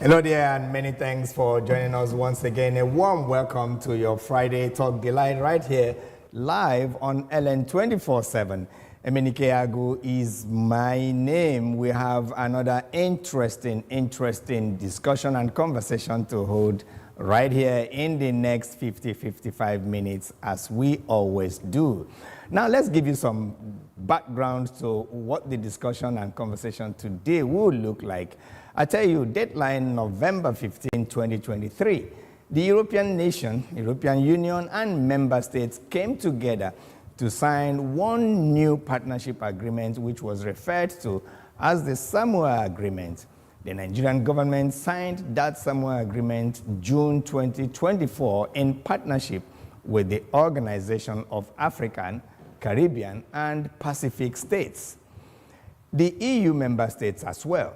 Hello there, and many thanks for joining us once again. A warm welcome to your Friday Talk Delight right here, live on LN 24/7. Emenike Agu is my name. We have another interesting discussion and conversation to hold right here in the next 50-55 minutes, as we always do. Now, let's give you some background to what the discussion and conversation today will look like. I tell you, deadline November 15, 2023. The European Union and member states came together to sign one new partnership agreement, which was referred to as the Samoa Agreement. The Nigerian government signed that Samoa Agreement June 2024 in partnership with the Organization of African, Caribbean, and Pacific States. The EU member states as well.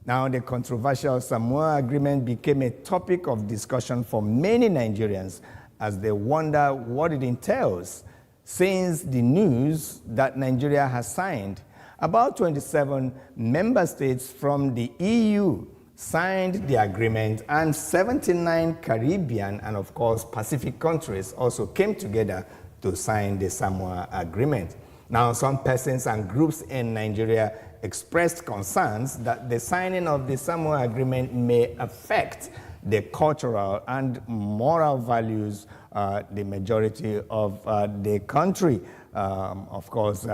Now, the controversial Samoa Agreement became a topic of discussion for many Nigerians as they wonder what it entails. Since the news that Nigeria has signed, about 27 member states from the EU signed the agreement, and 79 Caribbean and, of course, Pacific countries also came together to sign the Samoa Agreement. Now, some persons and groups in Nigeria expressed concerns that the signing of the Samoa Agreement may affect the cultural and moral values the majority of the country. Of course,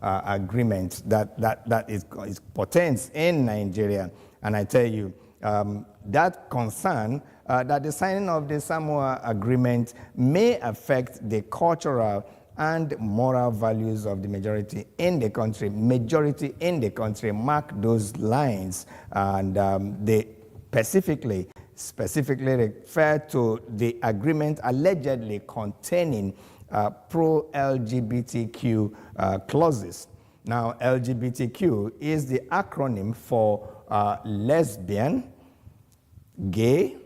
agreement that is potent in Nigeria. And I tell you, that concern that the signing of the Samoa Agreement may affect the cultural and moral values of the majority in the country. Majority in the country, mark those lines, and they specifically refer to the agreement allegedly containing pro-LGBTQ clauses. Now, LGBTQ is the acronym for lesbian, gay,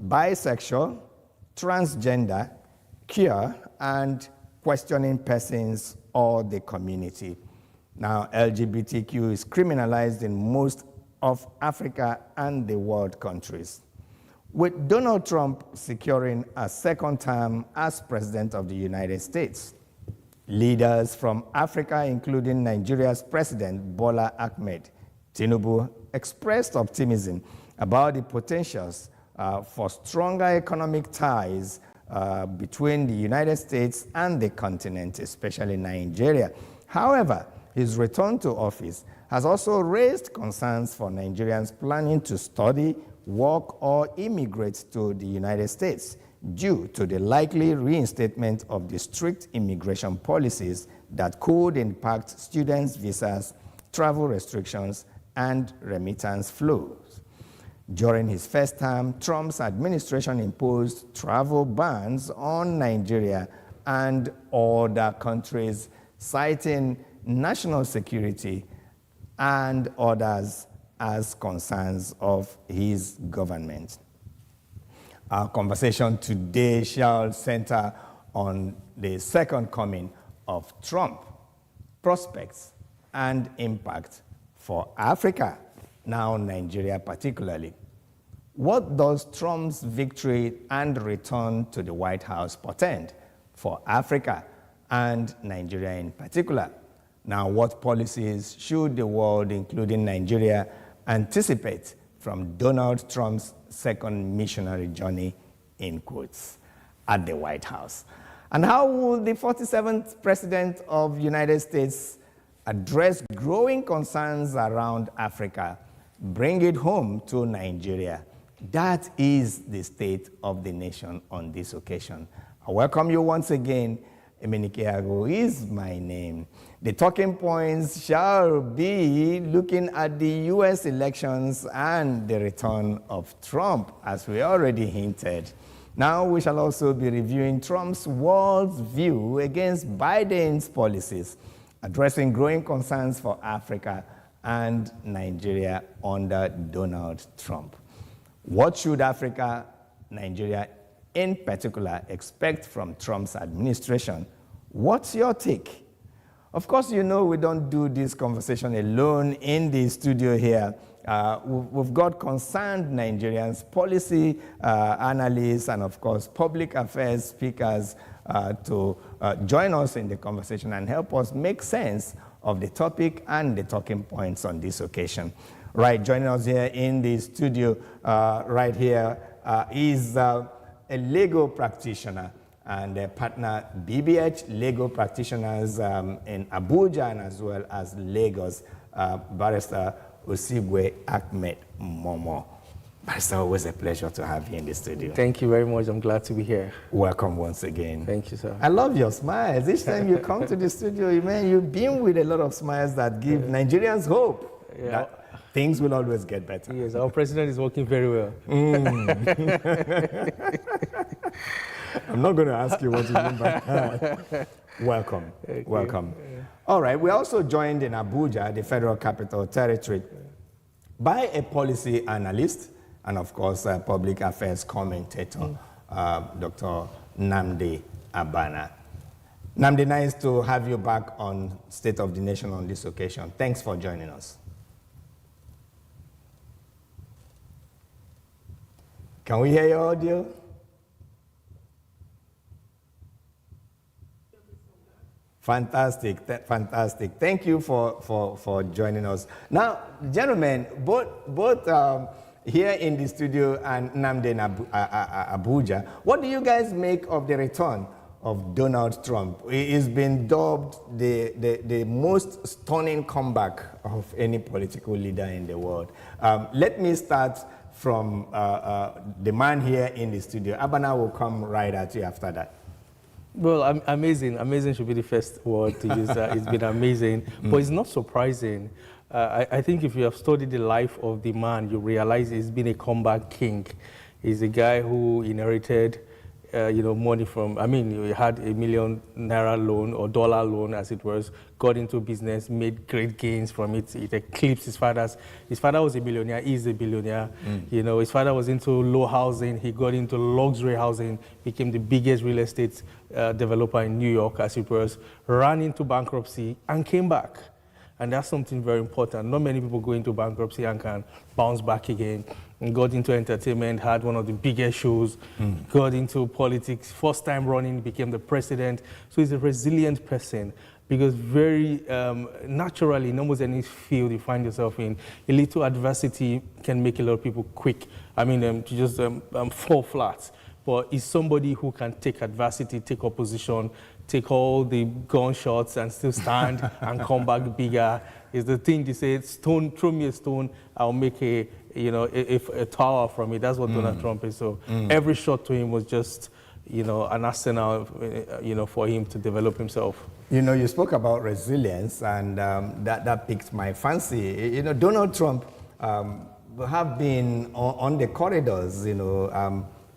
bisexual, transgender, queer, and questioning persons or the community. Now, LGBTQ is criminalized in most of Africa and the world countries. With Donald Trump securing a second term as President of the United States, leaders from Africa, including Nigeria's President Bola Ahmed Tinubu, expressed optimism about the potentials for stronger economic ties between the United States and the continent, especially Nigeria. However, his return to office has also raised concerns for Nigerians planning to study, work, or immigrate to the United States due to the likely reinstatement of the strict immigration policies that could impact students' visas, travel restrictions, and remittance flows. During his first term, Trump's administration imposed travel bans on Nigeria and other countries, citing national security and others as concerns of his government. Our conversation today shall center on the second coming of Trump, prospects and impact for Africa, now Nigeria particularly. What does Trump's victory and return to the White House portend for Africa and Nigeria in particular? Now, what policies should the world, including Nigeria, anticipate from Donald Trump's second missionary journey, in quotes, at the White House? And how will the 47th President of the United States address growing concerns around Africa, bring it home to Nigeria? That is the state of the nation on this occasion. I welcome you once again. Emenike Agu is my name. The talking points shall be looking at the U.S. elections and the return of Trump, as we already hinted. Now we shall also be reviewing Trump's world view against Biden's policies, addressing growing concerns for Africa and Nigeria under Donald Trump. What should Africa, Nigeria in particular, expect from Trump's administration? What's your take? Of course, you know we don't do this conversation alone in the studio here. We've got concerned Nigerians, policy analysts, and of course, public affairs speakers to join us in the conversation and help us make sense of the topic and the talking points on this occasion. Right, joining us here in the studio right here is a legal practitioner and a partner BBH Legal Practitioners in Abuja and as well as Lagos, Barrister Osigwe Ahmed Momoh. Barrister, always a pleasure to have you in the studio. Thank you very much. I'm glad to be here. Welcome once again. Thank you, sir. I love your smiles. Each time you come to the studio, man, you beam with a lot of smiles that give Nigerians hope that things will always get better. Yes, our president is working very well. I'm not going to ask you what you mean by that. Welcome. Okay. Welcome. All right. We're also joined in Abuja, the Federal Capital Territory, by a policy analyst and, of course, a public affairs commentator, Dr. Nnamdi Abana. Nnamdi, nice to have you back on State of the Nation on this occasion. Thanks for joining us. Can we hear your audio? Fantastic, fantastic. Thank you for joining us. Now, gentlemen, both here in the studio and Nnamdi in Abuja, what do you guys make of the return of Donald Trump? He's been dubbed the most stunning comeback of any political leader in the world. Let me start from the man here in the studio. Abana will come right at you after that. Well, amazing. Amazing should be the first word to use. It's been amazing, but it's not surprising. I think if you have studied the life of the man, you realize he's been a comeback king. He's a guy who inherited, money from, he had $1 million loan or dollar loan, as it was, got into business, made great gains from it. It eclipsed his father's. His father was a billionaire, he's a billionaire. His father was into low housing, he got into luxury housing, became the biggest real estate developer in New York, as it was, ran into bankruptcy and came back. And that's something very important. Not many people go into bankruptcy and can bounce back again. And got into entertainment, had one of the biggest shows, got into politics, first time running, became the president. So he's a resilient person because very naturally, in almost any field you find yourself in, a little adversity can make a lot of people quick. To just fall flat. But he's somebody who can take adversity, take opposition, take all the gunshots and still stand and come back bigger. Is the thing they say, stone, throw me a stone, I'll make a tower from it. That's what Donald Trump is. So every shot to him was just, an arsenal, for him to develop himself. You spoke about resilience, and that piqued my fancy. Donald Trump have been on the corridors,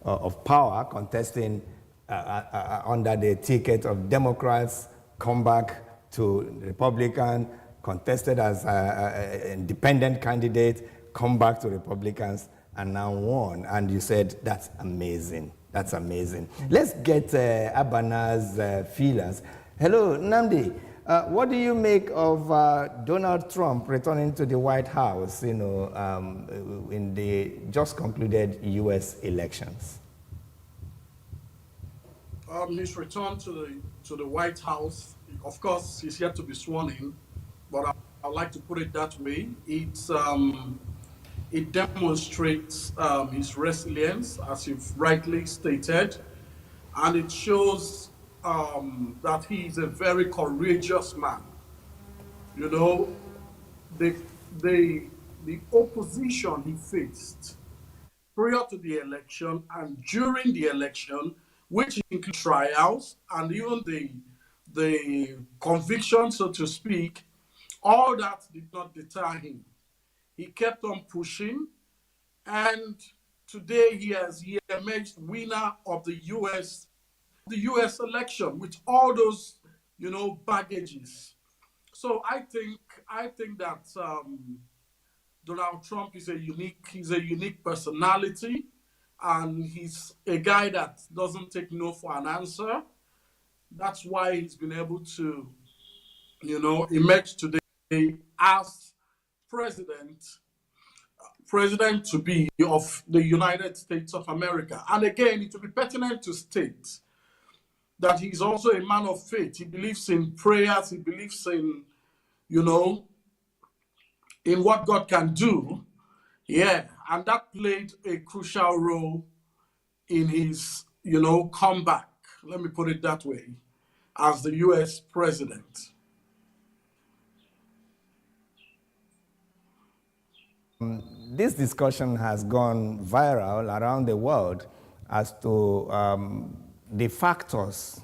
of power, contesting under the ticket of Democrats, come back to Republican, contested as an independent candidate, come back to Republicans, and now won. And you said, that's amazing. That's amazing. Let's get Abana's feelers. Hello, Nnamdi. What do you make of Donald Trump returning to the White House, in the just concluded U.S. elections? His return to the White House, of course, he's yet to be sworn in, but I'd like to put it that way. It demonstrates his resilience, as you've rightly stated, and it shows that he is a very courageous man. The opposition he faced prior to the election and during the election, which include trials and even the conviction, so to speak, all that did not deter him. He kept on pushing, and today he emerged winner of the U.S. election with all those, baggages. So I think that Donald Trump is he's a unique personality. And he's a guy that doesn't take no for an answer. That's why he's been able to, emerge today as president. president to be of the United States of America. And again, it will be pertinent to state that he's also a man of faith. He believes in prayers, he believes in, you know, in what God can do. Yeah, and that played a crucial role in his, you know, comeback, let me put it that way, as the US president. This discussion has gone viral around the world as to the factors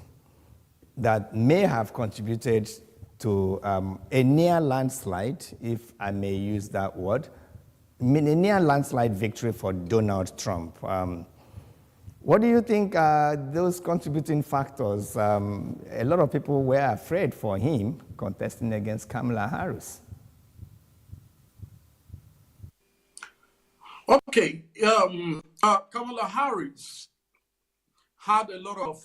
that may have contributed to a near landslide, if I may use that word, a near landslide victory for Donald Trump. What do you think are those contributing factors? A lot of people were afraid for him contesting against Kamala Harris. Okay, Kamala Harris had a lot of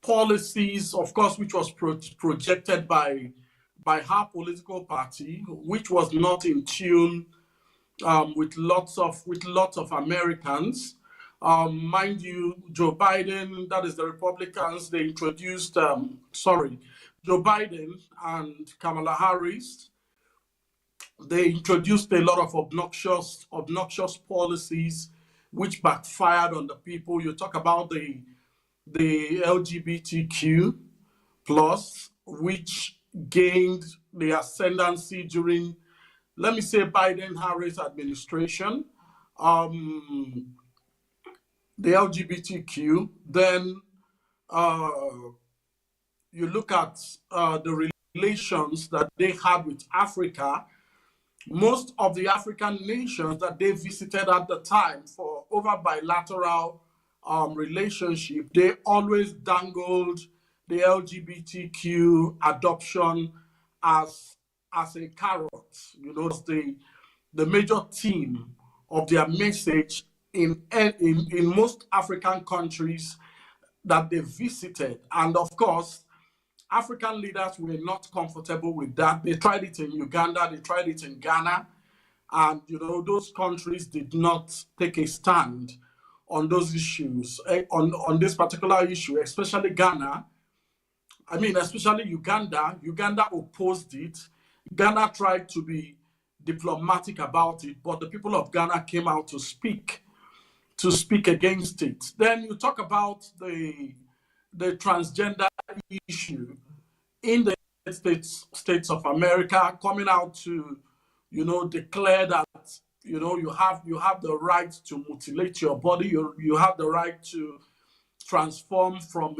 policies, of course, which was projected by her political party, which was not in tune with lots of Americans. Mind you, Joe Biden, that is the Republicans, they introduced, Joe Biden and Kamala Harris, they introduced a lot of obnoxious policies which backfired on the people. You talk about the LGBTQ plus, which gained the ascendancy during, let me say, Biden-Harris administration. The LGBTQ, then you look at the relations that they had with Africa. Most of the African nations that they visited at the time for over bilateral relationship, they always dangled the LGBTQ adoption as a carrot. You know, it's the major theme of their message in most African countries that they visited. And of course, African leaders were not comfortable with that. They tried it in Uganda, they tried it in Ghana, and you know, those countries did not take a stand on those issues, on this particular issue, especially Ghana. I mean, especially Uganda. Uganda opposed it. Ghana tried to be diplomatic about it, but the people of Ghana came out to speak against it. Then you talk about the transgender issue in the States of America, coming out to, you know, declare that, you know, you have the right to mutilate your body, you have the right to transform from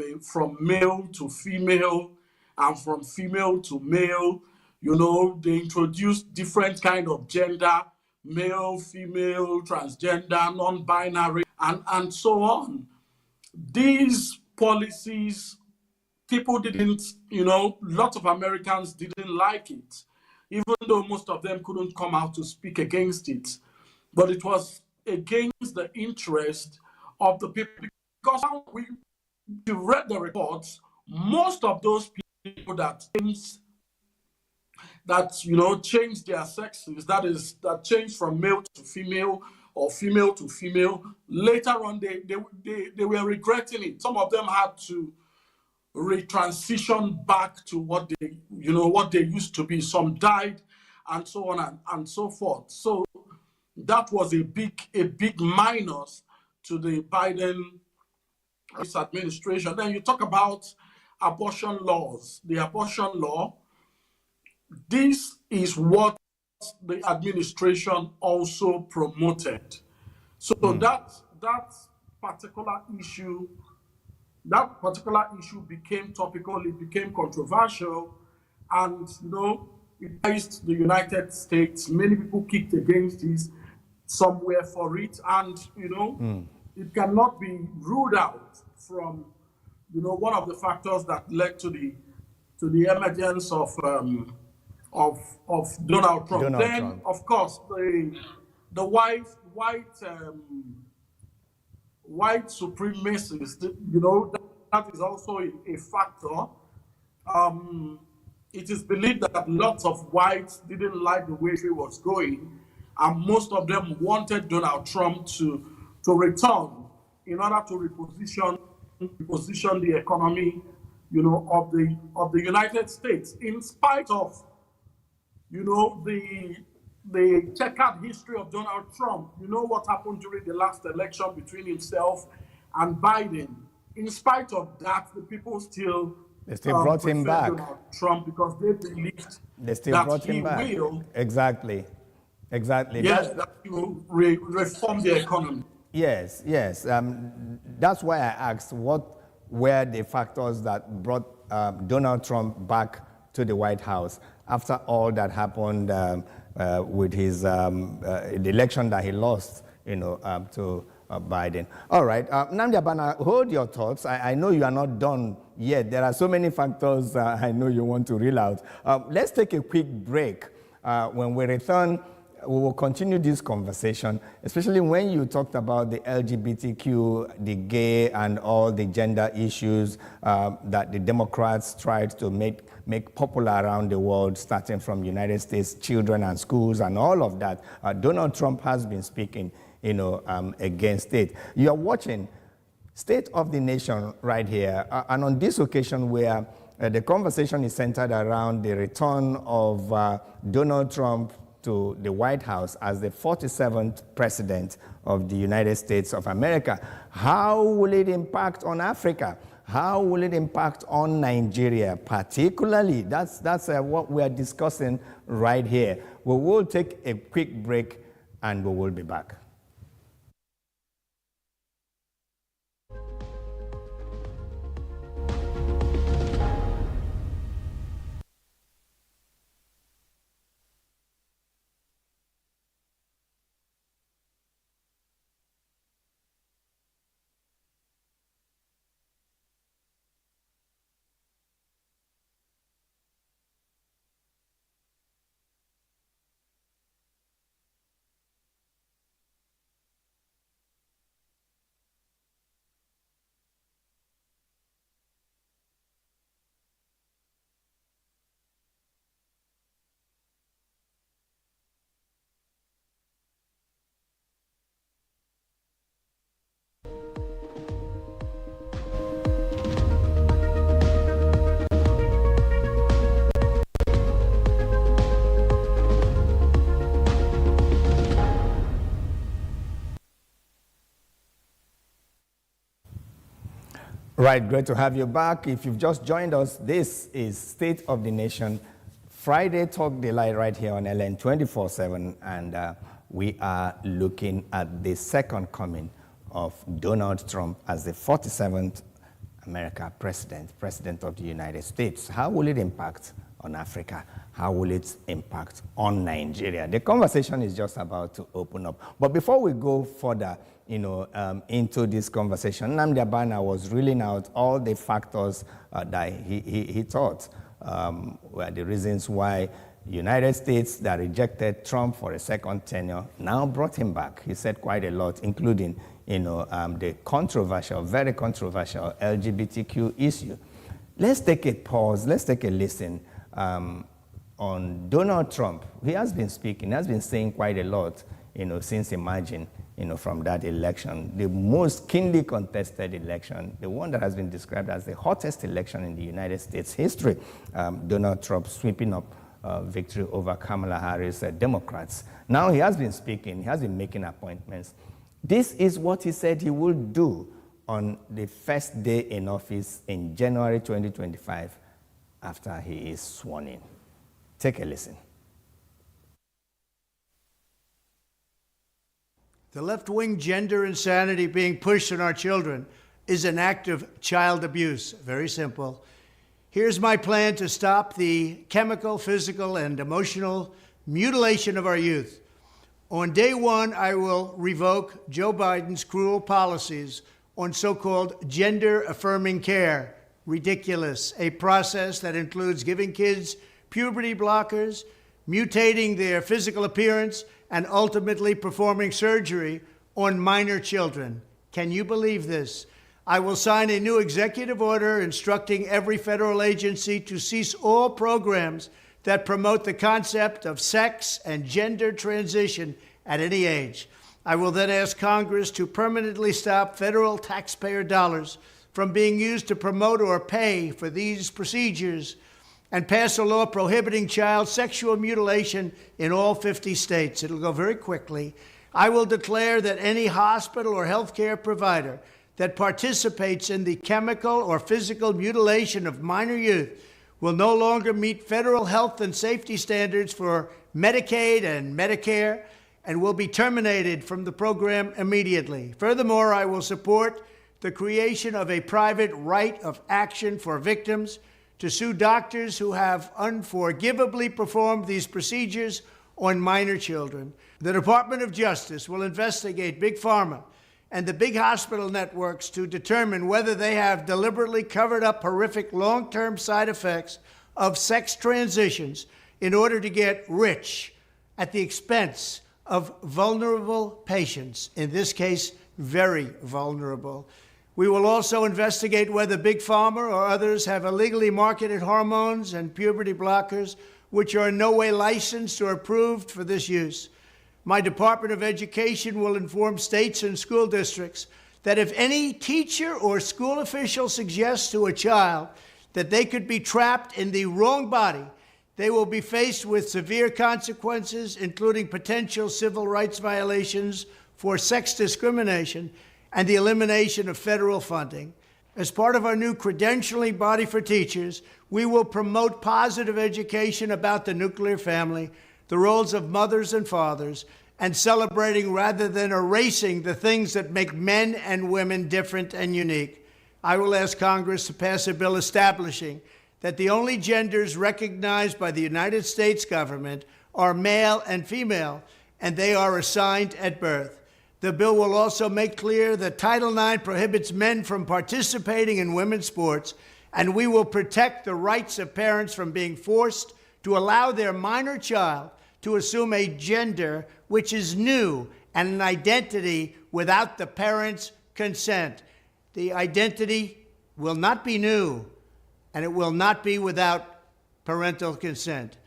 male to female and from female to male. You know, they introduced different kind of gender, male, female, transgender, non-binary, and so on. These policies, people didn't, you know, lots of Americans didn't like it, even though most of them couldn't come out to speak against it. But it was against the interest of the people, because we read the reports, most of those people that you know, changed their sexes, that changed from male to female or female to female, later on they were regretting it. Some of them had to retransition back to what they used to be. Some died, and so on and so forth. So that was a big minus to the Biden administration. Then you talk about abortion laws. The abortion law, this is what the administration also promoted. So that particular issue became topical, it became controversial, and you know, it faced the United States. Many people kicked against this, some were for it, and you know, it cannot be ruled out from, you know, one of the factors that led to the emergence of Donald Trump. Of course, the white supremacists, you know, that is also a factor. It is believed that lots of whites didn't like the way it was going, and most of them wanted Donald Trump to return in order to reposition the economy, of the United States, in spite of, the checkered history of Donald Trump. You know what happened during the last election between himself and Biden. In spite of that, the people still brought him back. Donald Trump, because they believed They still that brought he him back. will, Exactly. yes, that he will reform the economy. Yes. That's why I asked what were the factors that brought Donald Trump back to the White House after all that happened with his the election that he lost, to Biden. All right, Nnamdi Abana, hold your thoughts. I know you are not done yet. There are so many factors I know you want to reel out. Let's take a quick break. When we return, we will continue this conversation, especially when you talked about the LGBTQ, the gay, and all the gender issues that the Democrats tried to make popular around the world, starting from United States, children and schools and all of that. Donald Trump has been speaking, against it. You are watching State of the Nation right here, and on this occasion where the conversation is centered around the return of Donald Trump to the White House as the 47th president of the United States of America. How will it impact on Africa? How will it impact on Nigeria particularly? That's what we are discussing right here. We will take a quick break and we will be back. Right, great to have you back. If you've just joined us, this is State of the Nation, Friday Talk Daylight right here on LN 24/7, and we are looking at the second coming of Donald Trump as the 47th American president of the United States. How will it impact on Africa? How will it impact on Nigeria? The conversation is just about to open up. But before we go further, into this conversation, Nnamdi Abana was reeling out all the factors that he thought were the reasons why the United States that rejected Trump for a second tenure now brought him back. He said quite a lot, including the controversial, very controversial LGBTQ issue. Let's take a pause. Let's take a listen on Donald Trump. He has been speaking, has been saying quite a lot, since emerging, from that election, the most keenly contested election, the one that has been described as the hottest election in the United States history. Donald Trump sweeping up victory over Kamala Harris, Democrats. Now he has been speaking, he has been making appointments. This is what he said he will do on the first day in office in January 2025 after he is sworn in. Take a listen. The left-wing gender insanity being pushed on our children is an act of child abuse. Very simple. Here's my plan to stop the chemical, physical, and emotional mutilation of our youth. On day one, I will revoke Joe Biden's cruel policies on so-called gender-affirming care. Ridiculous. A process that includes giving kids puberty blockers, mutating their physical appearance, and ultimately performing surgery on minor children. Can you believe this? I will sign a new executive order instructing every federal agency to cease all programs that promote the concept of sex and gender transition at any age. I will then ask Congress to permanently stop federal taxpayer dollars from being used to promote or pay for these procedures and pass a law prohibiting child sexual mutilation in all 50 states. It'll go very quickly. I will declare that any hospital or healthcare provider that participates in the chemical or physical mutilation of minor youth will no longer meet federal health and safety standards for Medicaid and Medicare and will be terminated from the program immediately. Furthermore, I will support the creation of a private right of action for victims to sue doctors who have unforgivably performed these procedures on minor children. The Department of Justice will investigate Big Pharma and the big hospital networks to determine whether they have deliberately covered up horrific long-term side effects of sex transitions in order to get rich at the expense of vulnerable patients, in this case, very vulnerable. We will also investigate whether Big Pharma or others have illegally marketed hormones and puberty blockers which are in no way licensed or approved for this use. My Department of Education will inform states and school districts that if any teacher or school official suggests to a child that they could be trapped in the wrong body, they will be faced with severe consequences, including potential civil rights violations for sex discrimination and the elimination of federal funding. As part of our new credentialing body for teachers, we will promote positive education about the nuclear family, the roles of mothers and fathers, and celebrating rather than erasing the things that make men and women different and unique. I will ask Congress to pass a bill establishing that the only genders recognized by the United States government are male and female, and they are assigned at birth. The bill will also make clear that Title IX prohibits men from participating in women's sports, and we will protect the rights of parents from being forced to allow their minor child to assume a gender which is new and an identity without the parent's consent. The identity will not be new, and it will not be without parental consent.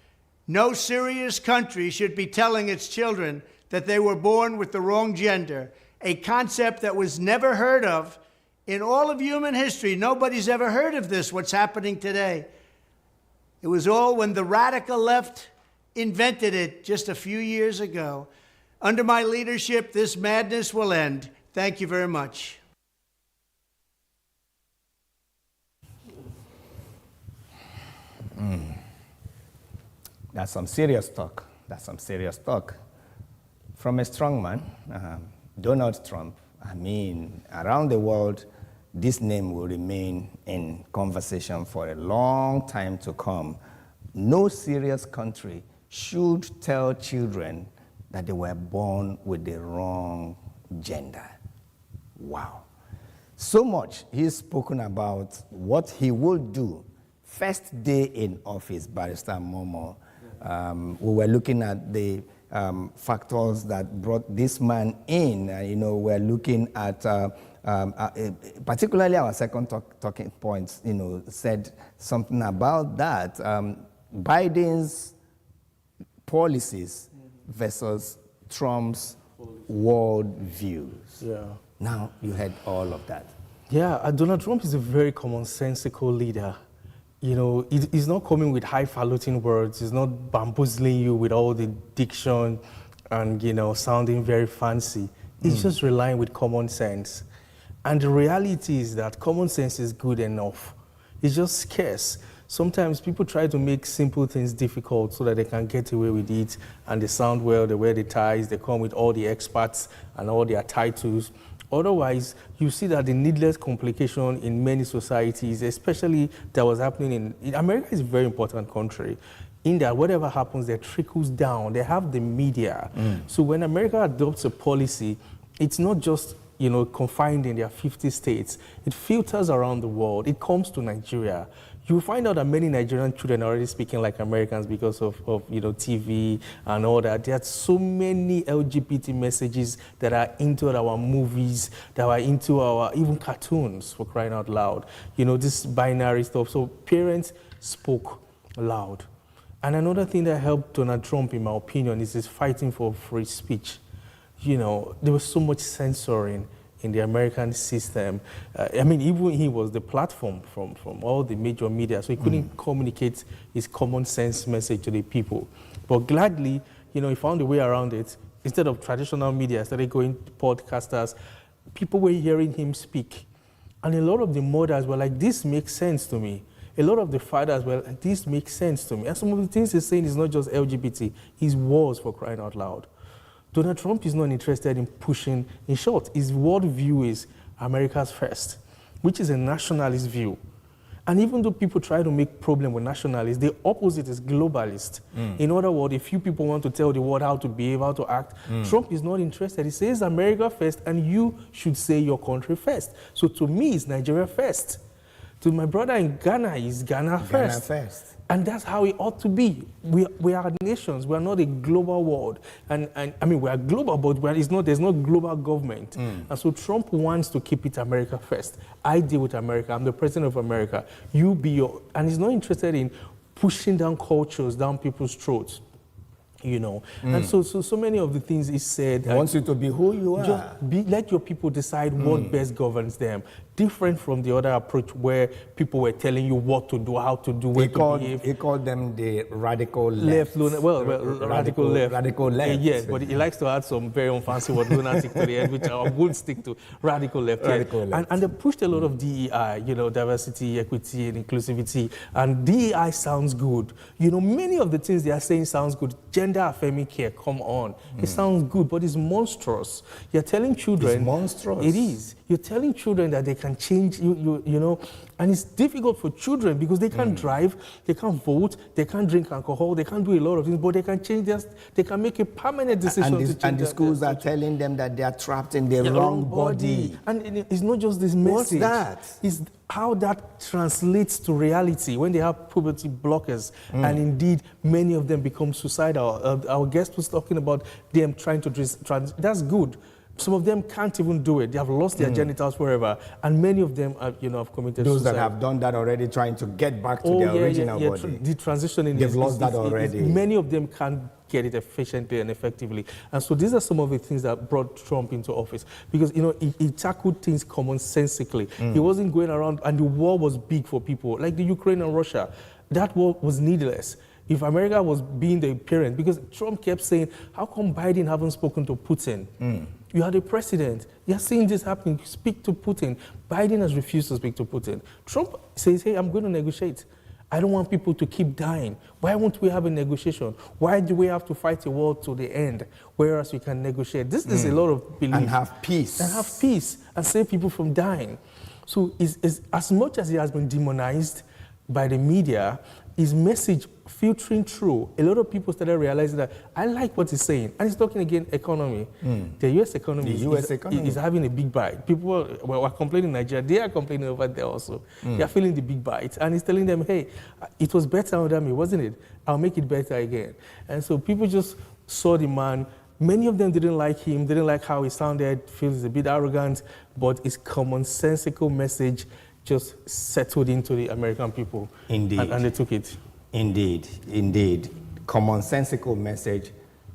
No serious country should be telling its children that they were born with the wrong gender, a concept that was never heard of in all of human history. Nobody's ever heard of this, what's happening today. It was all when the radical left invented it just a few years ago. Under my leadership, this madness will end. Thank you very much. That's some serious talk. That's some serious talk. From a strong man, Donald Trump. I mean, around the world, this name will remain in conversation for a long time to come. No serious country should tell children that they were born with the wrong gender. Wow. So much he's spoken about what he will do. First day in office, Barrister Momoh. We were looking at the factors that brought this man in. We're looking at, particularly our second talking points, said something about that. Biden's policies versus Trump's world views. Yeah. Now you had all of that. Yeah, Donald Trump is a very commonsensical leader. He's not coming with highfalutin words. He's not bamboozling you with all the diction and, sounding very fancy. He's just relying with common sense. And the reality is that common sense is good enough. It's just scarce. Sometimes people try to make simple things difficult so that they can get away with it, and they sound well, they wear the ties, they come with all the experts and all their titles. Otherwise, you see that the needless complication in many societies, especially that was happening in America is a very important country. In that, whatever happens, there trickles down. They have the media. So when America adopts a policy, it's not just confined in their 50 states. It filters around the world. It comes to Nigeria. You find out that many Nigerian children are already speaking like Americans because of TV and all that. There are so many LGBT messages that are into our movies, that are into our even cartoons, for crying out loud. This binary stuff. So parents spoke loud. And another thing that helped Donald Trump, in my opinion, is his fighting for free speech. You know, there was so much censoring in the American system. I mean, even he was the platform from all the major media, so he couldn't communicate his common sense message to the people. But gladly, you know, he found a way around it. Instead of traditional media, started going to podcasters. People were hearing him speak. And a lot of the mothers were like, this makes sense to me. A lot of the fathers were like, this makes sense to me. And some of the things he's saying is not just LGBT, he's wars, for crying out loud. Donald Trump is not interested in pushing, in short, his worldview is America's first, which is a nationalist view. And even though people try to make problem with nationalists, the opposite is globalist. In other words, if few people want to tell the world how to behave, how to act, Trump is not interested. He says America first, and you should say your country first. So to me, it's Nigeria first. To my brother in Ghana, it's Ghana first. Ghana first. And that's how it ought to be. We are nations. We are not a global world. And I mean, we are global, but there's no global government. And so Trump wants to keep it America first. I deal with America. I'm the president of America. You be your... And he's not interested in pushing down cultures, down people's throats. You know, and so many of the things he said. He wants you to be who you are. Just let your people decide what best governs them. Different from the other approach where people were telling you what to do, how to do, where to behave. He called them the radical left. Radical left. Radical left. Yeah, but he likes to add some very unfancy word, lunatic to the end, which I won't stick to. Radical left. Radical left. And they pushed a lot of DEI, you know, diversity, equity, and inclusivity. And DEI sounds good. You know, many of the things they are saying sounds good. Gender affirming care, come on. It sounds good, but it's monstrous. You're telling children... It's monstrous. It is. You're telling children that they can change, you know, and it's difficult for children because they can't drive, they can't vote, they can't drink alcohol, they can't do a lot of things, but they can change this, they can make a permanent decision to change. And the schools are telling them that they are trapped in the wrong body. And it's not just this message. What's that? It's how that translates to reality when they have puberty blockers, and indeed many of them become suicidal. Our guest was talking about them trying to that's good. Some of them can't even do it. They have lost their genitals wherever, and many of them have, you know, have committed Those suicide. that have done that already, trying to get back to their original body. The transitioning, they've lost that already. Many of them can't get it efficiently and effectively, and so these are some of the things that brought Trump into office, because you know he tackled things commonsensically. He wasn't going around, and the war was big for people, like the Ukraine and Russia. That war was needless. If America was being the parent, because Trump kept saying, how come Biden haven't spoken to Putin? You are the president. You're seeing this happening. Speak to Putin. Biden has refused to speak to Putin. Trump says, hey, I'm going to negotiate. I don't want people to keep dying. Why won't we have a negotiation? Why do we have to fight a war to the end, whereas we can negotiate? This is a lot of belief. And have peace. And have peace and save people from dying. So as much as he has been demonized by the media, his message filtering through, a lot of people started realizing that I like what he's saying. And he's talking again economy. The U.S. economy is having a big bite. People were complaining in Nigeria. They are complaining over there also. They are feeling the big bite. And he's telling them, hey, it was better under me, wasn't it? I'll make it better again. And so people just saw the man. Many of them didn't like him, didn't like how he sounded, feels a bit arrogant, but his commonsensical message just settled into the American people. Indeed. And they took it. Indeed, indeed. Commonsensical message,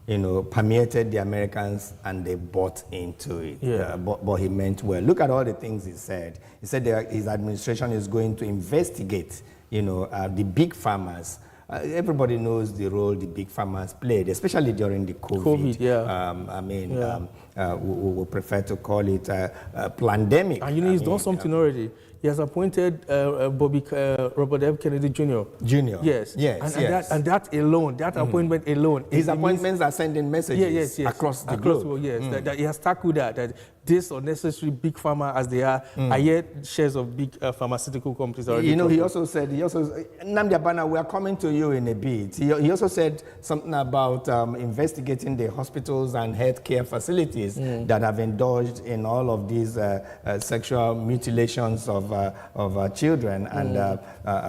you know, permeated the Americans and they bought into it. Yeah. But he meant well. Look at all the things he said. He said that his administration is going to investigate, you know, the big farmers. Everybody knows the role the big farmers played, especially during the COVID. We prefer to call it a pandemic. And you know, he's done something already. He has appointed Robert F. Kennedy Jr. Yes. And that alone, that appointment alone. His appointments are sending messages across the globe. That he has tackled that this unnecessary big pharma, as they are yet shares of big pharmaceutical companies already. You know, he also said, Nnamdi Abana, we are coming to you in a bit. He also said something about investigating the hospitals and healthcare facilities that have indulged in all of these sexual mutilations of children and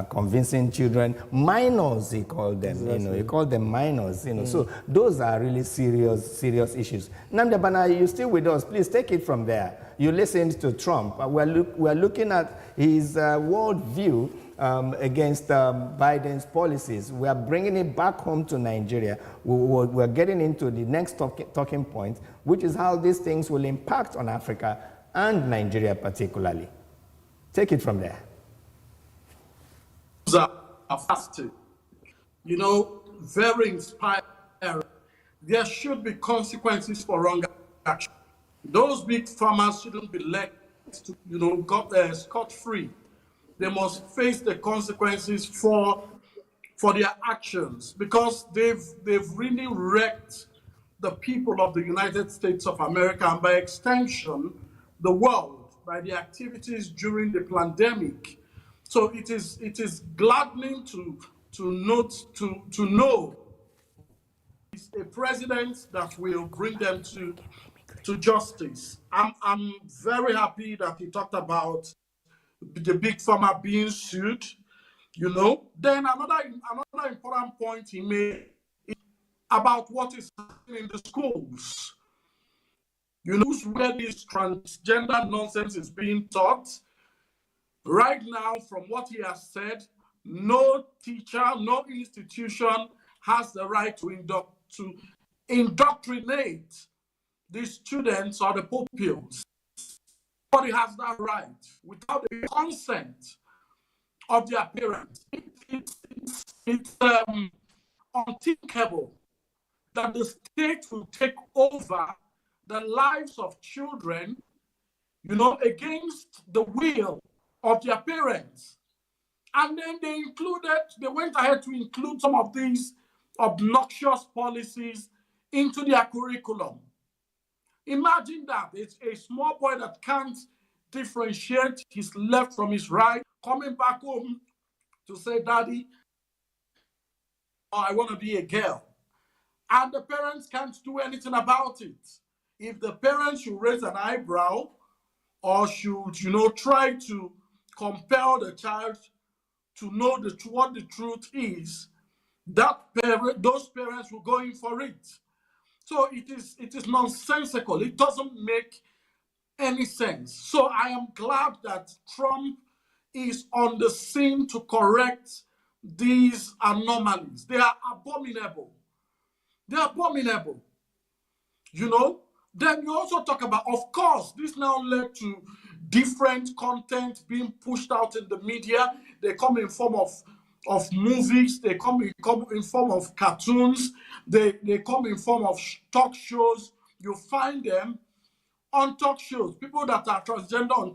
convincing children, minors, he called them. Exactly. You know, he called them minors. You know, so those are really serious issues. Nnamdi Abana, you're still with us. Please take it from there. You listened to Trump. We're looking at his world view against Biden's policies. We are bringing it back home to Nigeria. We're getting into the next talking point, which is how these things will impact on Africa and Nigeria particularly. Take it from there. Are fasting. You know, very inspiring. There should be consequences for wrong action. Those big farmers shouldn't be let to, scot-free. They must face the consequences for their actions, because they've really wrecked the people of the United States of America, and by extension, the world, by the activities during the pandemic. So it is gladdening to know it's a president that will bring them to justice. I'm very happy that he talked about the big farmer being sued. Then another important point he made is about what is happening in the schools. Where this transgender nonsense is being taught. Right now, from what he has said, no teacher, no institution has the right to indoctrinate the students or the pupils. Nobody has that right without the consent of their parents. It's unthinkable that the state will take over the lives of children, against the will of their parents. And then they went ahead to include some of these obnoxious policies into their curriculum. Imagine that. It's a small boy that can't differentiate his left from his right, coming back home to say, Daddy, I want to be a girl. And the parents can't do anything about it. If the parents should raise an eyebrow or should, try to compel the child to know what the truth is, those parents will go in for it. So it is nonsensical. It doesn't make any sense. So I am glad that Trump is on the scene to correct these anomalies. They are abominable. They're abominable. Then you also talk about, of course, this now led to different content being pushed out in the media. They come in form of movies. They come in form of cartoons. They come in form of talk shows. You find them on talk shows. People that are transgender on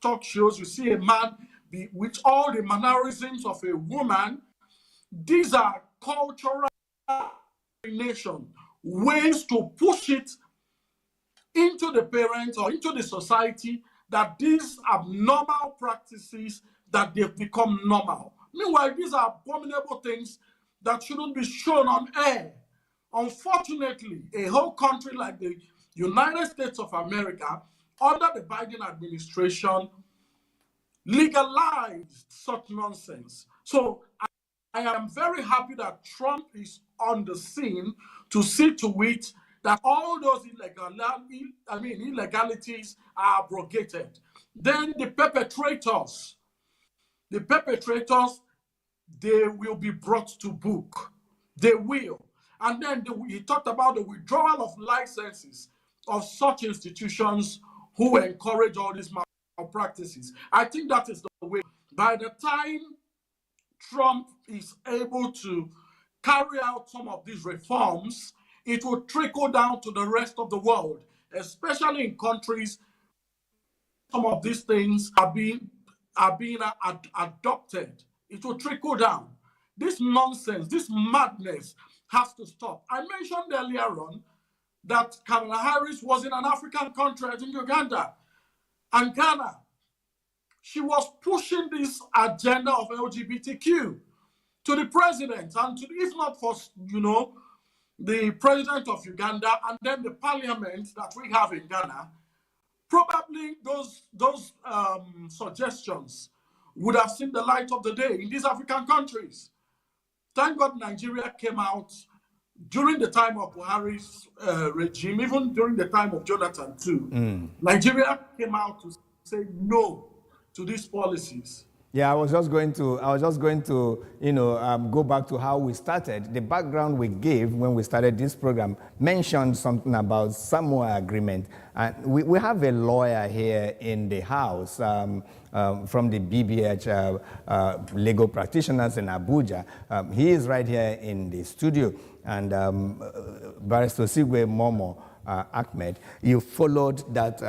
talk shows. You see a man with all the mannerisms of a woman. These are cultural ways to push it into the parents or into the society that these abnormal practices, that they've become normal. Meanwhile, these are abominable things that shouldn't be shown on air. Unfortunately, a whole country like the United States of America, under the Biden administration, legalized such nonsense. So I am very happy that Trump is on the scene to see to it that all those illegalities are abrogated. Then the perpetrators, they will be brought to book. They will. And then he talked about the withdrawal of licenses of such institutions who encourage all these malpractices. I think that is the way. By the time Trump is able to carry out some of these reforms, it will trickle down to the rest of the world, especially in countries. Some of these things are being adopted. It will trickle down. This nonsense, this madness has to stop. I mentioned earlier on that Kamala Harris was in an African country, I think Uganda and Ghana. She was pushing this agenda of LGBTQ to the president, and if not for, the president of Uganda and then the parliament that we have in Ghana, probably those suggestions would have seen the light of the day in these African countries. Thank God Nigeria came out during the time of Buhari's regime, even during the time of Jonathan too. Nigeria came out to say no to these policies. Yeah, I was just going to, go back to how we started. The background we gave when we started this program mentioned something about Samoa Agreement. And we have a lawyer here in the house from the BBH legal practitioners in Abuja. He is right here in the studio. And Barrister Sigwe Momo Ahmed, you followed that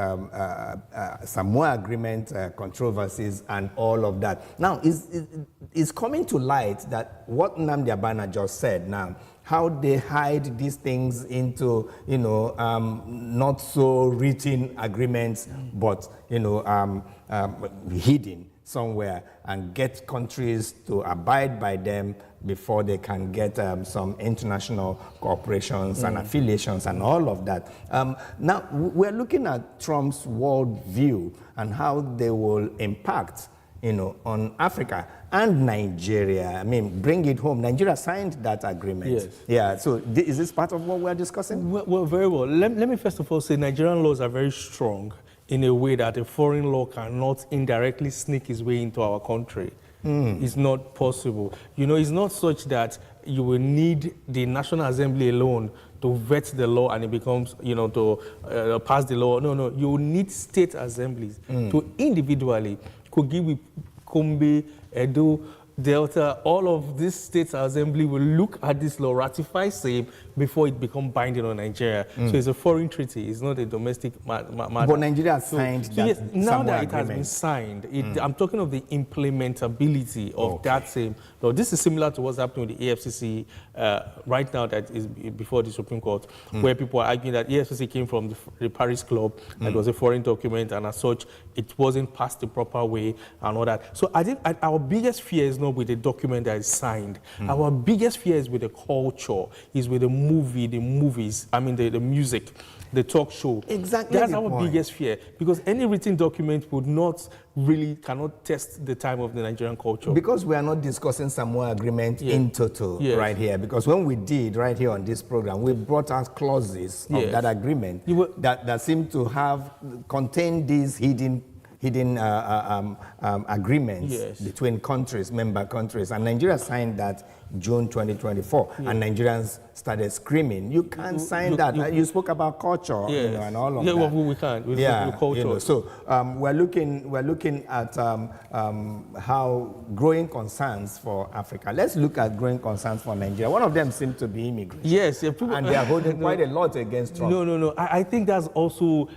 Samoa Agreement controversies and all of that. Now, it's coming to light that what Nnamdi Abana just said now, how they hide these things into, not so written agreements, but, hidden somewhere and get countries to abide by them before they can get some international cooperations and affiliations and all of that. Now, we're looking at Trump's world view and how they will impact, on Africa and Nigeria. I mean, bring it home. Nigeria signed that agreement. Yes. Yeah, so is this part of what we're discussing? Well, very well. Let me first of all say Nigerian laws are very strong in a way that a foreign law cannot indirectly sneak its way into our country. It's not possible. It's not such that you will need the National Assembly alone to vet the law and it becomes, to pass the law. No, you need state assemblies to individually, Kogi, Kombe, Edo, Delta, all of these states assembly will look at this law, ratify same before it becomes binding on Nigeria. So it's a foreign treaty. It's not a domestic matter. But Nigeria signed that. Yes, now that it has agreement. been signed, I'm talking of the implementability of that same law. This is similar to what's happening with the AFCC right now that is before the Supreme Court, where people are arguing that AFCC came from the Paris Club, and it was a foreign document, and as such, it wasn't passed the proper way and all that. So I think our biggest fear is not with the document that is signed. Our biggest fear is with the culture, is with the movies, the music, the talk show. Exactly. That's our biggest fear, because any written document cannot test the time of the Nigerian culture. Because we are not discussing Samoa Agreement in total right here. Because when we did right here on this program, we brought out clauses of that agreement that seem to have contained these hidden agreements between countries, member countries. And Nigeria signed that June 2024, and Nigerians started screaming, "You can't sign that." You spoke about culture, and all of that. Well, we can't. With culture. So we're looking at how growing concerns for Africa. Let's look at growing concerns for Nigeria. One of them seems to be immigration. Yes, people, and they are holding quite a lot against Trump. No. I think that's also.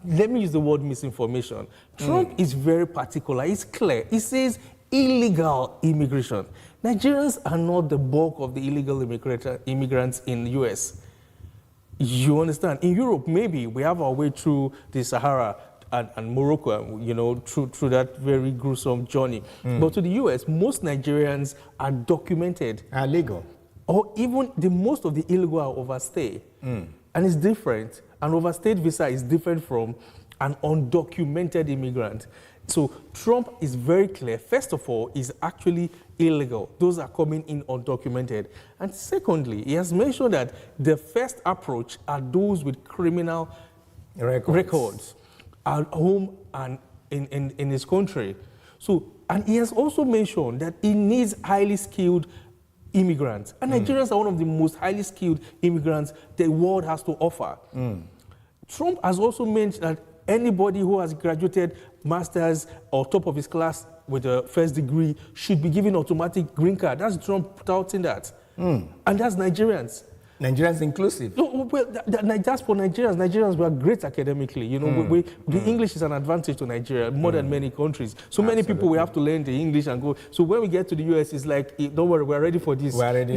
Let me use the word misinformation. Trump is very particular. It's clear. He says illegal immigration. Nigerians are not the bulk of the illegal immigrants in the U.S. You understand? In Europe, maybe we have our way through the Sahara and Morocco, through that very gruesome journey. But to the U.S., most Nigerians are documented. Are legal. Or even most of the illegal are overstay. And it's different. An overstayed visa is different from an undocumented immigrant. So Trump is very clear. First of all, is actually illegal. Those are coming in undocumented. And secondly, he has mentioned that the first approach are those with criminal records at home and in his country. So, and he has also mentioned that he needs highly skilled immigrants. And Nigerians are one of the most highly skilled immigrants the world has to offer. Trump has also mentioned that anybody who has graduated master's or top of his class with a first degree should be given automatic green card. That's Trump touting that. And that's Nigerians. Nigerians inclusive. No, well, that's for Nigerians. Nigerians were great academically. The English is an advantage to Nigeria more than many countries. So many people we have to learn the English and go. So when we get to the US, it's like, don't worry, we're ready for this. We're ready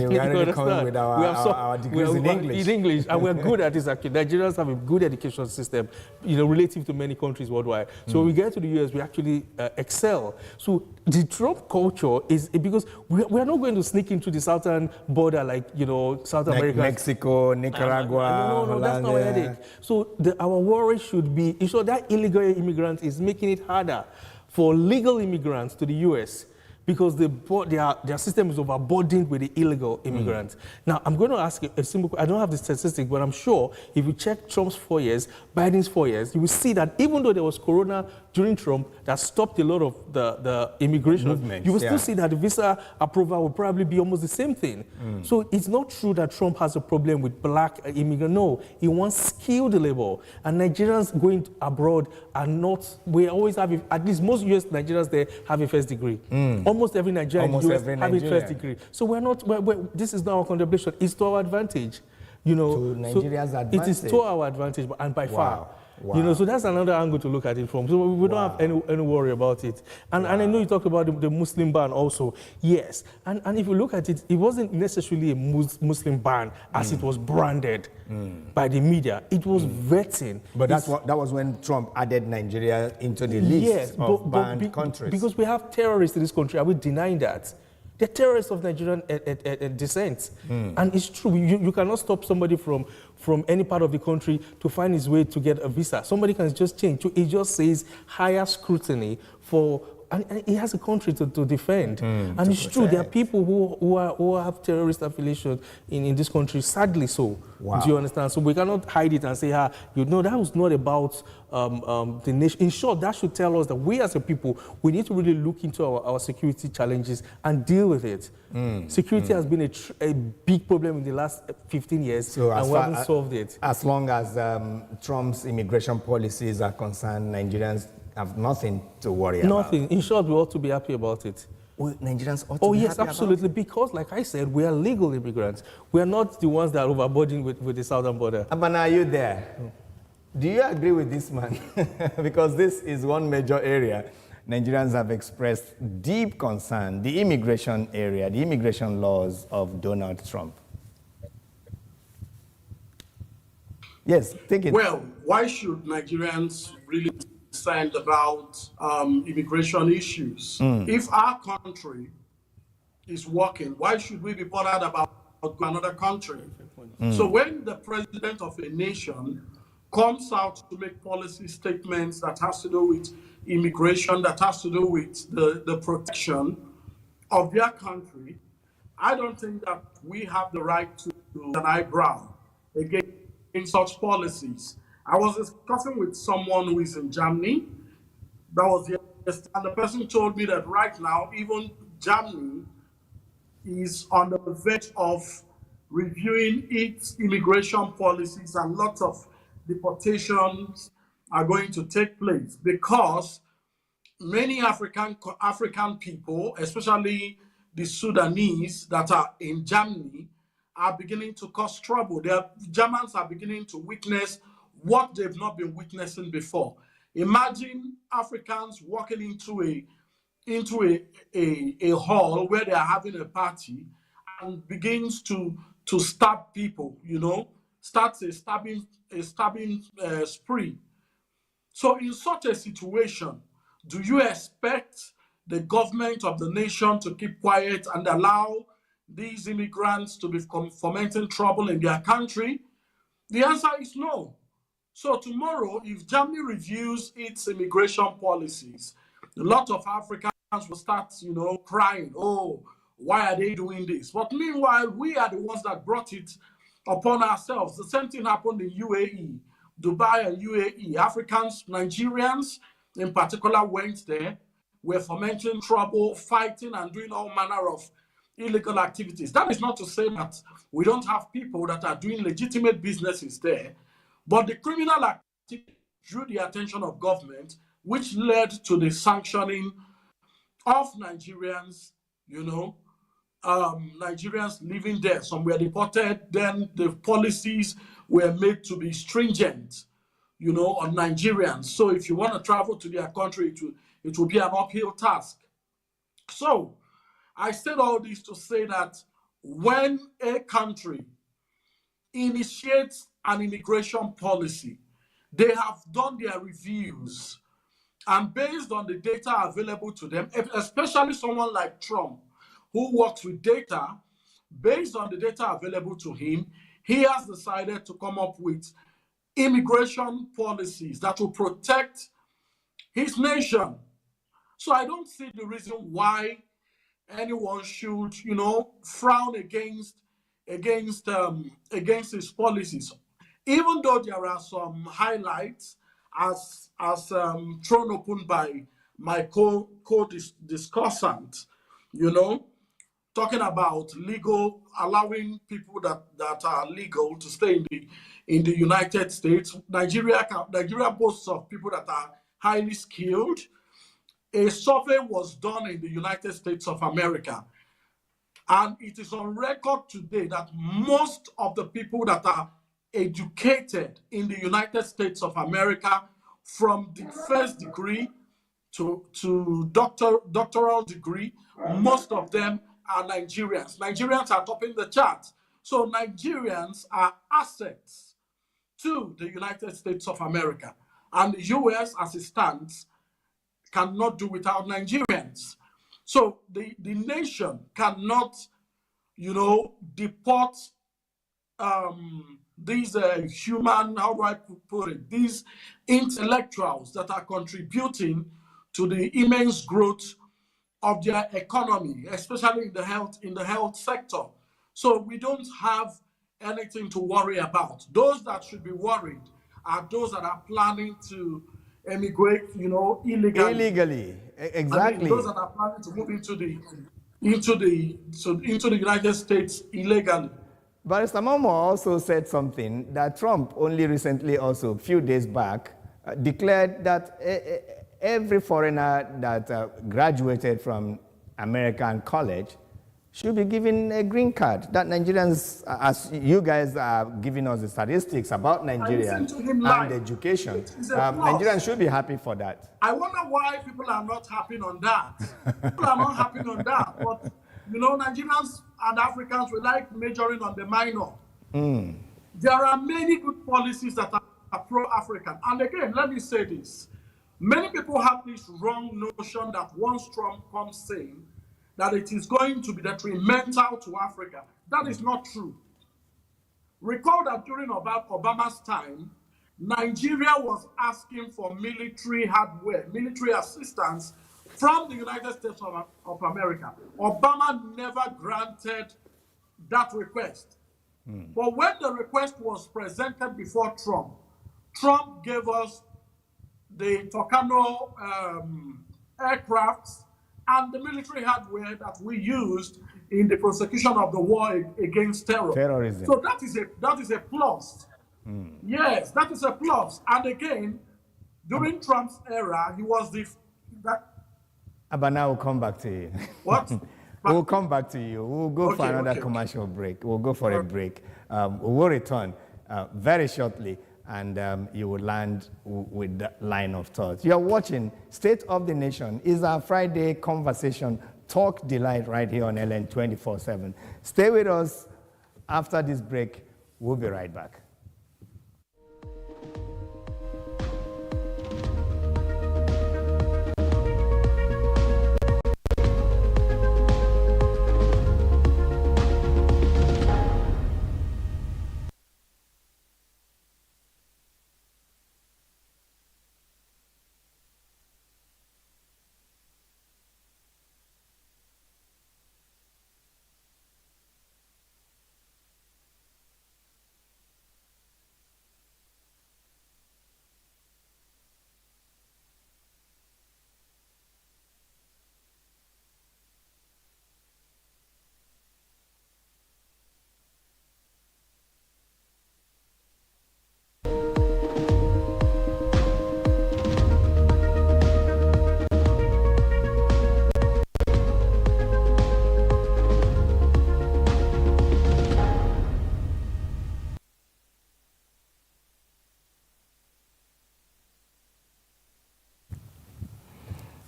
coming with our degrees in English. In English, and we're good at this. Actually, Nigerians have a good education system, relative to many countries worldwide. So when we get to the US, we actually excel. So the Trump culture is because we are not going to sneak into the southern border like South America. Mexico, Nicaragua, no, that's not a headache. So our worry should be, that illegal immigrant is making it harder for legal immigrants to the U.S. because their system is overburdened with the illegal immigrants. Now, I'm going to ask you a simple. I don't have the statistic, but I'm sure if you check Trump's 4 years, Biden's 4 years, you will see that even though there was Corona during Trump that stopped a lot of the immigration movement, you will still see that the visa approval will probably be almost the same thing. So it's not true that Trump has a problem with black immigrants. No, he wants skilled labor, and Nigerians going abroad are not. We always have, at least most US Nigerians there have a first degree. Almost every Nigerian in the US have a first degree. So we're not. This is not our contemplation. It's to our advantage. You know, to Nigeria's advantage. It is to our advantage, and by far. Wow. You know, so that's another angle to look at it from. So we don't have any worry about it. And I know you talked about the Muslim ban also. Yes. And if you look at it, it wasn't necessarily a Muslim ban as it was branded by the media. It was vetting. But that was when Trump added Nigeria into the list of banned countries. Because we have terrorists in this country. Are we denying that? They're terrorists of Nigerian descent. And it's true. You cannot stop somebody from any part of the country to find his way to get a visa. Somebody can just change. It just says higher scrutiny for... And he has a country to defend. And it's true, there are people who have terrorist affiliations in this country, sadly so. Wow. Do you understand? So we cannot hide it and say, that was not about the nation. In short, that should tell us that we as a people, we need to really look into our security challenges and deal with it. Security has been a big problem in the last 15 years, and we haven't solved it. As long as Trump's immigration policies are concerned, Nigerians have nothing to worry about. Nothing. In short, we ought to be happy about it. Well, Nigerians ought to be happy absolutely. about it. Because, like I said, we are legal immigrants. We are not the ones that are overburdened with the southern border. Abana, are you there? Do you agree with this man? Because this is one major area Nigerians have expressed deep concern, the immigration area, the immigration laws of Donald Trump. Yes, take it. Well, why should Nigerians really be concerned about immigration issues? If our country is working, why should we be bothered about another country? So when the president of a nation comes out to make policy statements that has to do with immigration, that has to do with the protection of their country, I don't think that we have the right to do an eyebrow against such policies. I was discussing with someone who is in Germany. That was yesterday, and the person told me that right now, even Germany is on the verge of reviewing its immigration policies, and lots of deportations are going to take place because many African people, especially the Sudanese that are in Germany, are beginning to cause trouble. The Germans are beginning to witness what they've not been witnessing before. Imagine Africans walking into a hall where they are having a party and begins to stab people, starts a stabbing spree. So in such a situation, do you expect the government of the nation to keep quiet and allow these immigrants to be fomenting trouble in their country? The answer is no. So tomorrow, if Germany reviews its immigration policies, a lot of Africans will start, crying, oh, why are they doing this? But meanwhile, we are the ones that brought it upon ourselves. The same thing happened in UAE, Dubai and UAE. Africans, Nigerians in particular, went there, were fomenting trouble, fighting and doing all manner of illegal activities. That is not to say that we don't have people that are doing legitimate businesses there, but the criminal activity drew the attention of government, which led to the sanctioning of Nigerians, Nigerians living there. Some were deported, then the policies were made to be stringent, on Nigerians. So if you want to travel to their country, it will be an uphill task. So I said all this to say that when a country initiates an immigration policy, they have done their reviews, and based on the data available to them, especially someone like Trump, who works with data, based on the data available to him, he has decided to come up with immigration policies that will protect his nation. So I don't see the reason why anyone should, frown against his policies, even though there are some highlights as thrown open by my co-discussant, talking about allowing people that are legal to stay in the United States. Nigeria boasts of people that are highly skilled. A survey was done in the United States of America, and it is on record today that most of the people that are educated in the United States of America, from the first degree to doctoral degree, most of them are Nigerians. Nigerians are topping the charts. So Nigerians are assets to the United States of America. And the US, as it stands, cannot do without Nigerians. So the nation cannot, deport these human, how do I put it, these intellectuals that are contributing to the immense growth of their economy, especially in the health sector. So we don't have anything to worry about. Those that should be worried are those that are planning to emigrate, illegally. Exactly. Those that are planning to move into the United States illegally. Barrister Momo also said something that Trump only recently, also a few days back, declared that every foreigner that graduated from American college should be given a green card. That Nigerians, as you guys are giving us the statistics about Nigerians and education, Nigerians should be happy for that. I wonder why people are not happy on that. People are not happy on that. But, Nigerians and Africans, we like majoring on the minor. There are many good policies that are pro-African. And again, let me say this. Many people have this wrong notion that once Trump comes in, that it is going to be detrimental to Africa. That is not true. Recall that during Obama's time, Nigeria was asking for military hardware, military assistance from the United States of America. Obama never granted that request. But when the request was presented before Trump gave us the Tucano aircrafts and the military hardware that we used in the prosecution of the war against terrorism. So that is a plus. Yes, that is a plus. And again, during Trump's era, he was But now we'll come back to you. What? We'll come back to you. We'll go for another commercial break. We'll go for a break. We'll return very shortly, and you will land with that line of thought. You're watching State of the Nation. Is our Friday conversation talk delight right here on LN 24/7. Stay with us. After this break, we'll be right back.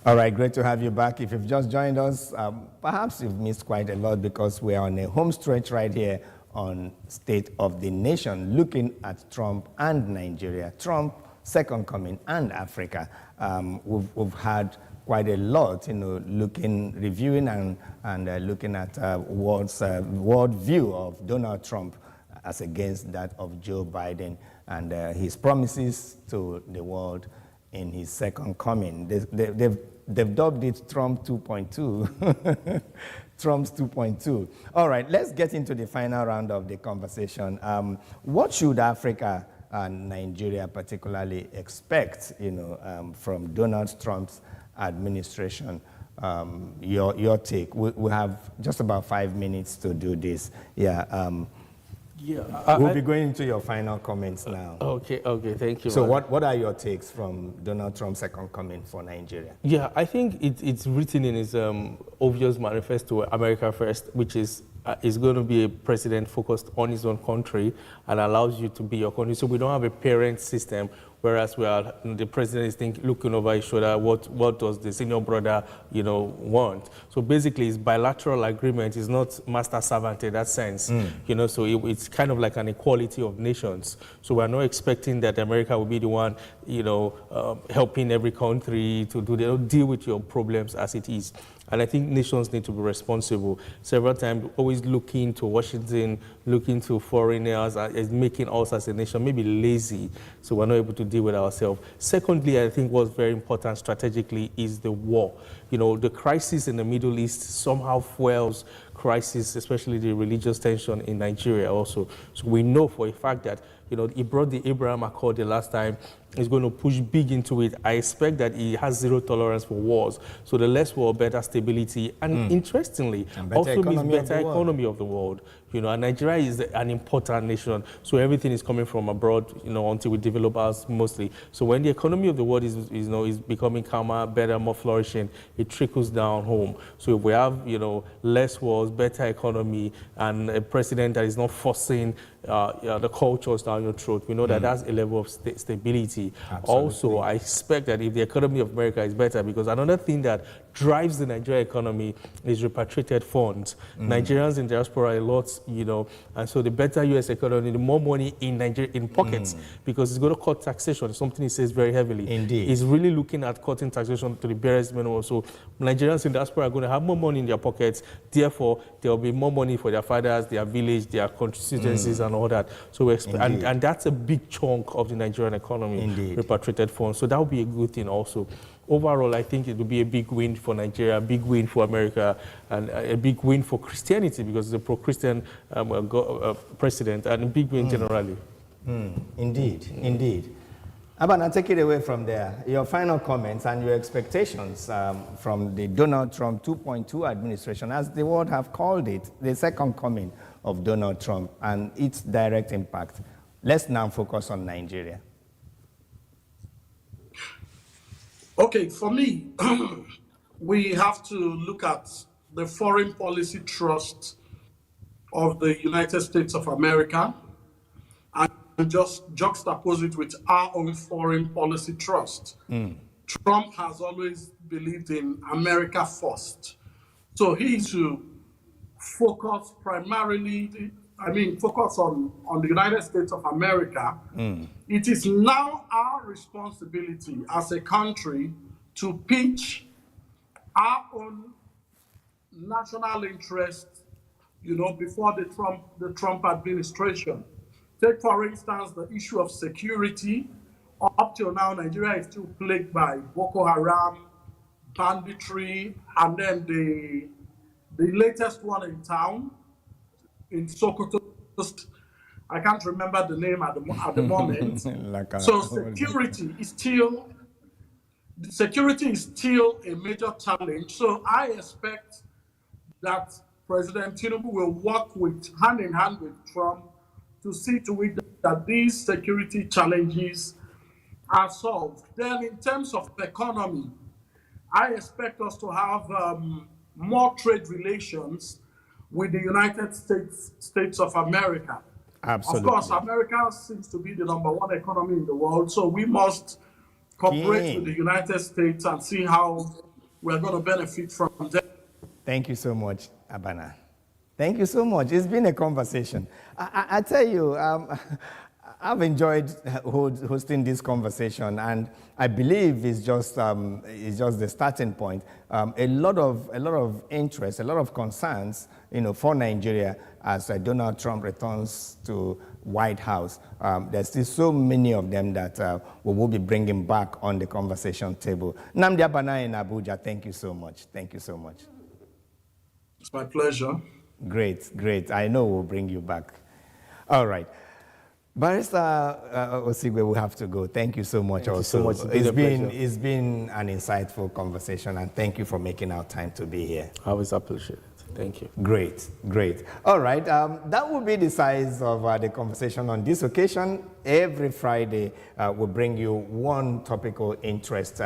All right, great to have you back. If you've just joined us, perhaps you've missed quite a lot because we're on a home stretch right here on State of the Nation, looking at Trump and Nigeria, Trump, second coming, and Africa. We've had quite a lot, reviewing and looking at world view of Donald Trump as against that of Joe Biden and his promises to the world in his second coming. They've dubbed it Trump 2.2. Trump's 2.2. All right, let's get into the final round of the conversation. What should Africa and Nigeria particularly expect, from Donald Trump's administration? Your take. We have just about 5 minutes to do this. We'll be going into your final comments now. Okay, thank you. So what are your takes from Donald Trump's second coming for Nigeria? Yeah, I think it's written in his obvious manifesto, America First, which is going to be a president focused on his own country and allows you to be your country. So we don't have a parent system, whereas the president is looking over his shoulder, what does the senior brother, want? So basically, it's bilateral agreement. It's not master-servant in that sense, so it's kind of like an equality of nations. So we're not expecting that America will be the one, helping every country to deal with your problems as it is. And I think nations need to be responsible. Several times, always looking to Washington, looking to foreigners, as making us as a nation maybe lazy, so we're not able to deal with ourselves. Secondly, I think what's very important strategically is the war. The crisis in the Middle East somehow fuels crisis, especially the religious tension in Nigeria also. So we know for a fact that, he brought the Abraham Accord the last time. He's going to push big into it. I expect that he has zero tolerance for wars. So the less war, better stability. And interestingly, also means better economy of the world. And Nigeria is an important nation. So everything is coming from abroad, until we develop ours mostly. So when the economy of the world is becoming calmer, better, more flourishing, it trickles down home. So if we have, less wars, better economy, and a president that is not forcing the cultures down your throat, we know that that's a level of stability. Absolutely. Also, I expect that if the economy of America is better, because another thing that drives the Nigeria economy is repatriated funds. Nigerians in diaspora a lot, and so the better U.S. economy, the more money in Nigeria in pockets, because it's going to cut taxation, something he says very heavily. Indeed. He's really looking at cutting taxation to the barest minimum. So Nigerians in diaspora are going to have more money in their pockets. Therefore, there will be more money for their fathers, their village, their constituencies, and all that. So we expect, and that's a big chunk of the Nigerian economy. Indeed. Repatriated funds. So that would be a good thing also. Overall, I think it will be a big win for Nigeria, a big win for America, and a big win for Christianity, because it's a pro-Christian president, and a big win generally. Indeed. Abana, take it away from there. Your final comments and your expectations from the Donald Trump 2.2 administration, as the world have called it, the second coming of Donald Trump and its direct impact. Let's now focus on Nigeria. Okay, for me, we have to look at the foreign policy trust of the United States of America and just juxtapose it with our own foreign policy trust. Trump has always believed in America first. So he should focus primarily, focus on the United States of America. It is now our responsibility as a country to pitch our own national interests, before the Trump administration. Take, for instance, the issue of security. Up till now, Nigeria is still plagued by Boko Haram, banditry, and then the latest one in town, in Sokoto. I can't remember the name at the moment. So security is still a major challenge. So I expect that President Tinubu will work hand in hand with Trump to see to it that these security challenges are solved. Then in terms of economy, I expect us to have more trade relations with the United States of America. Absolutely. Of course, America seems to be the #1 economy in the world, so we must cooperate with the United States and see how we're going to benefit from them. Thank you so much, Abana. Thank you so much. It's been a conversation. I tell you, I've enjoyed hosting this conversation, and I believe it's just the starting point. A lot of interest, a lot of concerns, for Nigeria as Donald Trump returns to White House. There's still so many of them that we will be bringing back on the conversation table. Nnamdi Abana in Abuja, thank you so much. Thank you so much. It's my pleasure. Great, great. I know we'll bring you back. All right. Barrister Osigwe, we have to go. Thank you so much. Thank you so much. It's been an insightful conversation, and thank you for making our time to be here. I always appreciate it. Thank you. Great, great. All right, that will be the size of the conversation on this occasion. Every Friday, we'll bring you one topical interest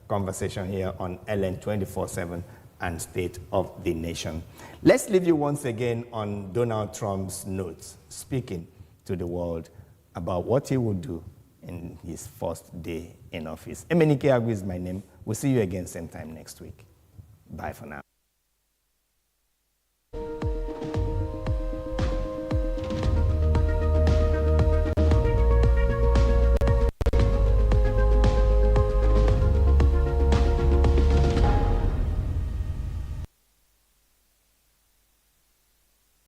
conversation here on LN 24/7 and State of the Nation. Let's leave you once again on Donald Trump's notes, speaking to the world about what he will do in his first day in office. Emenike Agwu is my name. We'll see you again same time next week. Bye for now.